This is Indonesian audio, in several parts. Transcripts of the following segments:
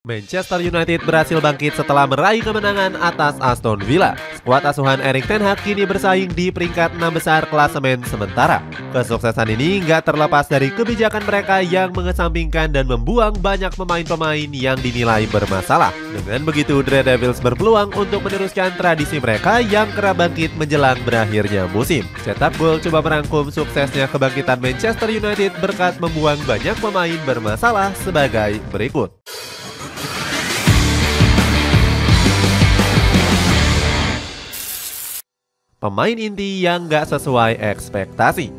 Manchester United berhasil bangkit setelah meraih kemenangan atas Aston Villa. Skuad asuhan Erik ten Hag kini bersaing di peringkat 6 besar klasemen sementara. Kesuksesan ini nggak terlepas dari kebijakan mereka yang mengesampingkan dan membuang banyak pemain-pemain yang dinilai bermasalah. Dengan begitu, The Red Devils berpeluang untuk meneruskan tradisi mereka yang kerap bangkit menjelang berakhirnya musim. Cetak Gol coba merangkum suksesnya kebangkitan Manchester United berkat membuang banyak pemain bermasalah sebagai berikut. Pemain inti yang nggak sesuai ekspektasi.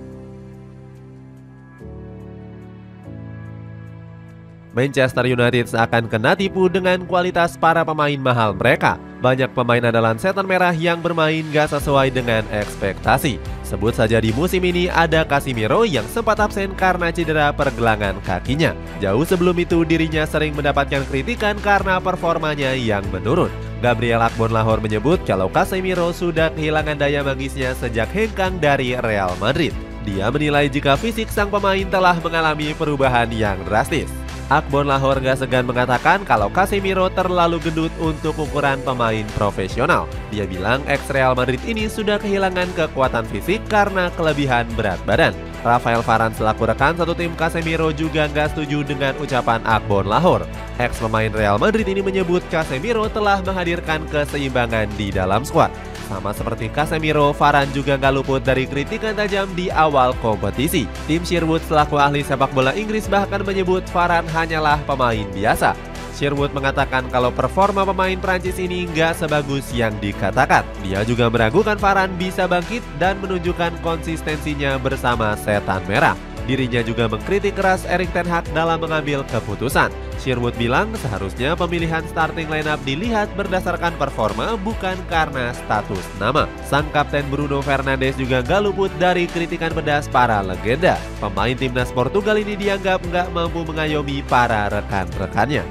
Manchester United seakan kena tipu dengan kualitas para pemain mahal mereka. Banyak pemain andalan setan merah yang bermain nggak sesuai dengan ekspektasi. Sebut saja di musim ini ada Casemiro yang sempat absen karena cedera pergelangan kakinya. Jauh sebelum itu dirinya sering mendapatkan kritikan karena performanya yang menurun. Gabriel Agbonlahor menyebut kalau Casemiro sudah kehilangan daya magisnya sejak hengkang dari Real Madrid. Dia menilai jika fisik sang pemain telah mengalami perubahan yang drastis. Agbonlahor gak segan mengatakan kalau Casemiro terlalu gendut untuk ukuran pemain profesional. Dia bilang ex-Real Madrid ini sudah kehilangan kekuatan fisik karena kelebihan berat badan. Rafael Varane selaku rekan satu tim Casemiro juga gak setuju dengan ucapan Agbonlahor. Ex-pemain Real Madrid ini menyebut Casemiro telah menghadirkan keseimbangan di dalam skuad. Sama seperti Casemiro, Varane juga gak luput dari kritikan tajam di awal kompetisi. Tim Sherwood selaku ahli sepak bola Inggris bahkan menyebut Varane hanyalah pemain biasa. Sherwood mengatakan kalau performa pemain Prancis ini nggak sebagus yang dikatakan. Dia juga meragukan Varane bisa bangkit dan menunjukkan konsistensinya bersama setan merah. Dirinya juga mengkritik keras Erik ten Hag dalam mengambil keputusan. Sherwood bilang seharusnya pemilihan starting lineup dilihat berdasarkan performa bukan karena status nama. Sang kapten Bruno Fernandes juga nggak luput dari kritikan pedas para legenda. Pemain timnas Portugal ini dianggap nggak mampu mengayomi para rekan-rekannya.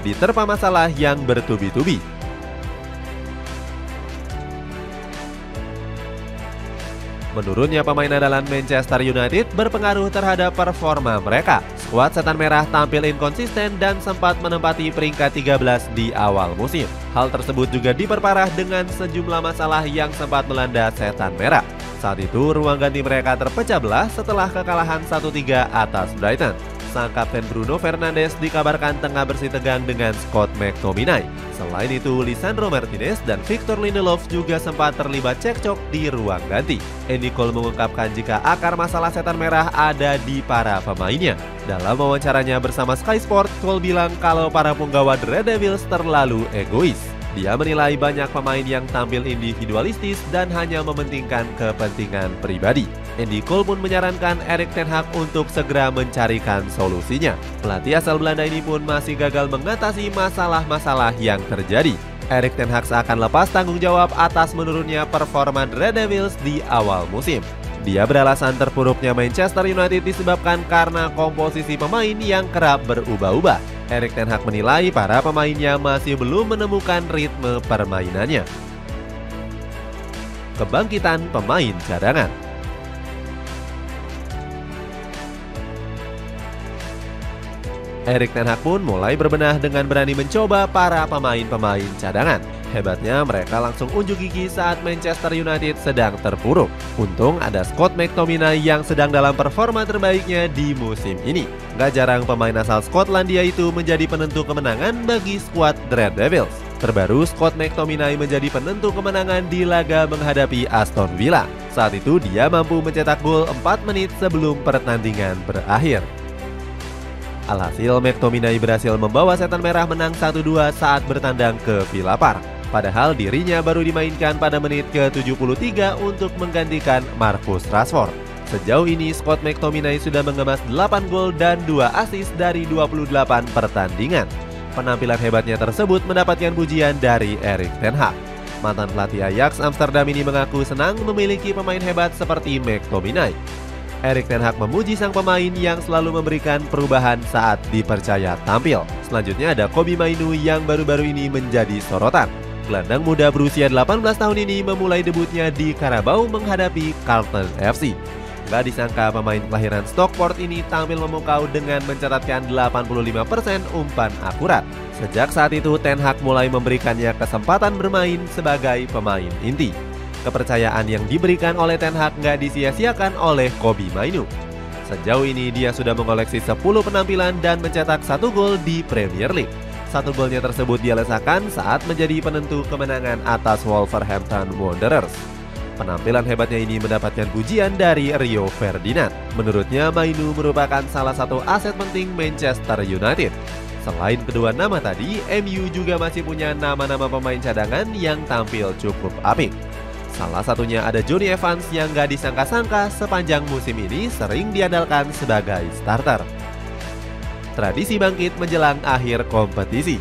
Diterpa masalah yang bertubi-tubi. Menurunnya pemain andalan Manchester United berpengaruh terhadap performa mereka. Skuad setan merah tampil inkonsisten dan sempat menempati peringkat 13 di awal musim. Hal tersebut juga diperparah dengan sejumlah masalah yang sempat melanda setan merah. Saat itu ruang ganti mereka terpecah belah setelah kekalahan 1-3 atas Brighton. Sang kapten Bruno Fernandes dikabarkan tengah bersih tegang dengan Scott McTominay. Selain itu, Lisandro Martinez dan Victor Lindelof juga sempat terlibat cekcok di ruang ganti. Andy Cole mengungkapkan jika akar masalah setan merah ada di para pemainnya. Dalam wawancaranya bersama Sky Sport, Cole bilang kalau para punggawa The Red Devils terlalu egois. Dia menilai banyak pemain yang tampil individualistis dan hanya mementingkan kepentingan pribadi. Andy Cole pun menyarankan Erik ten Hag untuk segera mencarikan solusinya. Pelatih asal Belanda ini pun masih gagal mengatasi masalah-masalah yang terjadi. Erik ten Hag seakan lepas tanggung jawab atas menurunnya performa The Red Devils di awal musim. Dia beralasan terpuruknya Manchester United disebabkan karena komposisi pemain yang kerap berubah-ubah. Erik ten Hag menilai para pemainnya masih belum menemukan ritme permainannya. Kebangkitan pemain cadangan. Erik ten Hag pun mulai berbenah dengan berani mencoba para pemain-pemain cadangan. Hebatnya mereka langsung unjuk gigi saat Manchester United sedang terpuruk. Untung ada Scott McTominay yang sedang dalam performa terbaiknya di musim ini. Gak jarang pemain asal Skotlandia itu menjadi penentu kemenangan bagi skuad The Red Devils. Terbaru Scott McTominay menjadi penentu kemenangan di laga menghadapi Aston Villa. Saat itu dia mampu mencetak gol 4 menit sebelum pertandingan berakhir. Alhasil McTominay berhasil membawa setan merah menang 1-2 saat bertandang ke Villa Park. Padahal dirinya baru dimainkan pada menit ke-73 untuk menggantikan Marcus Rashford. Sejauh ini Scott McTominay sudah mengemas 8 gol dan 2 assist dari 28 pertandingan. Penampilan hebatnya tersebut mendapatkan pujian dari Erik ten Hag. Mantan pelatih Ajax Amsterdam ini mengaku senang memiliki pemain hebat seperti McTominay. Erik ten Hag memuji sang pemain yang selalu memberikan perubahan saat dipercaya tampil. Selanjutnya ada Kobbie Mainoo yang baru-baru ini menjadi sorotan. Gelandang muda berusia 18 tahun ini memulai debutnya di Carabao menghadapi Carlton FC. Nggak disangka pemain kelahiran Stockport ini tampil memukau dengan mencatatkan 85% umpan akurat. Sejak saat itu Ten Hag mulai memberikannya kesempatan bermain sebagai pemain inti. Kepercayaan yang diberikan oleh Ten Hag nggak disia-siakan oleh Kobbie Mainoo. Sejauh ini dia sudah mengoleksi 10 penampilan dan mencetak 1 gol di Premier League. 1 golnya tersebut dia lesakan saat menjadi penentu kemenangan atas Wolverhampton Wanderers. Penampilan hebatnya ini mendapatkan pujian dari Rio Ferdinand. Menurutnya Mainoo merupakan salah satu aset penting Manchester United. Selain kedua nama tadi, MU juga masih punya nama-nama pemain cadangan yang tampil cukup apik. Salah satunya ada Jonny Evans yang gak disangka-sangka sepanjang musim ini sering diandalkan sebagai starter. Tradisi bangkit menjelang akhir kompetisi.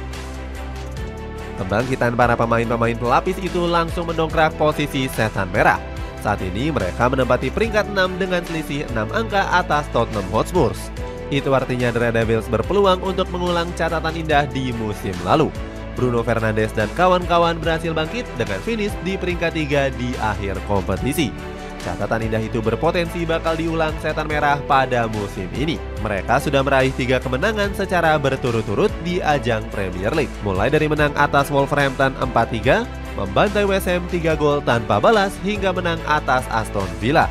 Kebangkitan para pemain-pemain pelapis itu langsung mendongkrak posisi Setan Merah. Saat ini mereka menempati peringkat 6 dengan selisih 6 angka atas Tottenham Hotspur. Itu artinya The Red Devils berpeluang untuk mengulang catatan indah di musim lalu. Bruno Fernandes dan kawan-kawan berhasil bangkit dengan finish di peringkat 3 di akhir kompetisi. Catatan indah itu berpotensi bakal diulang Setan Merah pada musim ini. Mereka sudah meraih 3 kemenangan secara berturut-turut di ajang Premier League. Mulai dari menang atas Wolverhampton 4-3, membantai West Ham 3 gol tanpa balas hingga menang atas Aston Villa.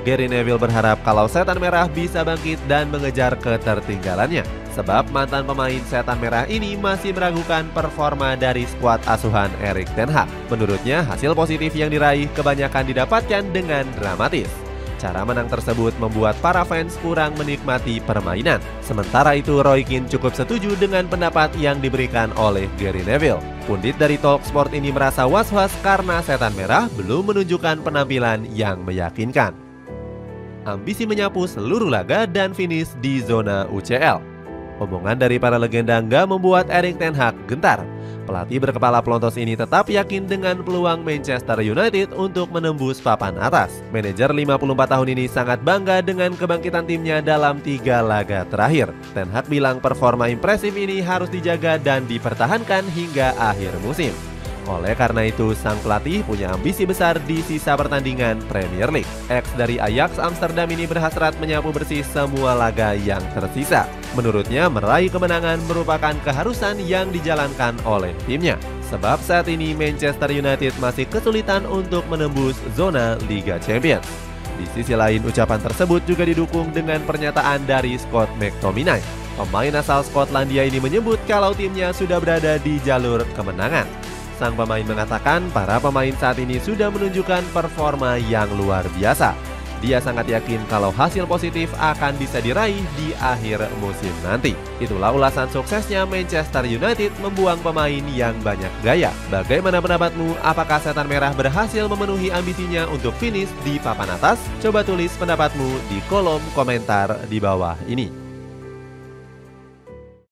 Gary Neville berharap kalau Setan Merah bisa bangkit dan mengejar ketertinggalannya. Sebab mantan pemain Setan Merah ini masih meragukan performa dari skuad asuhan Erik ten Hag. Menurutnya hasil positif yang diraih kebanyakan didapatkan dengan dramatis. Cara menang tersebut membuat para fans kurang menikmati permainan. Sementara itu Roy Keane cukup setuju dengan pendapat yang diberikan oleh Gary Neville. Pundit dari Talksport ini merasa was-was karena Setan Merah belum menunjukkan penampilan yang meyakinkan. Ambisi menyapu seluruh laga dan finish di zona UCL. Omongan dari para legenda nggak membuat Erik ten Hag gentar. Pelatih berkepala pelontos ini tetap yakin dengan peluang Manchester United untuk menembus papan atas. Manajer 54 tahun ini sangat bangga dengan kebangkitan timnya dalam 3 laga terakhir. Ten Hag bilang performa impresif ini harus dijaga dan dipertahankan hingga akhir musim. Oleh karena itu, sang pelatih punya ambisi besar di sisa pertandingan Premier League. Ex dari Ajax Amsterdam ini berhasrat menyapu bersih semua laga yang tersisa. Menurutnya, meraih kemenangan merupakan keharusan yang dijalankan oleh timnya. Sebab saat ini Manchester United masih kesulitan untuk menembus zona Liga Champions. Di sisi lain, ucapan tersebut juga didukung dengan pernyataan dari Scott McTominay. Pemain asal Skotlandia ini menyebut kalau timnya sudah berada di jalur kemenangan. Sang pemain mengatakan para pemain saat ini sudah menunjukkan performa yang luar biasa. Dia sangat yakin kalau hasil positif akan bisa diraih di akhir musim nanti. Itulah ulasan suksesnya Manchester United membuang pemain yang banyak gaya. Bagaimana pendapatmu? Apakah Setan Merah berhasil memenuhi ambisinya untuk finish di papan atas? Coba tulis pendapatmu di kolom komentar di bawah ini.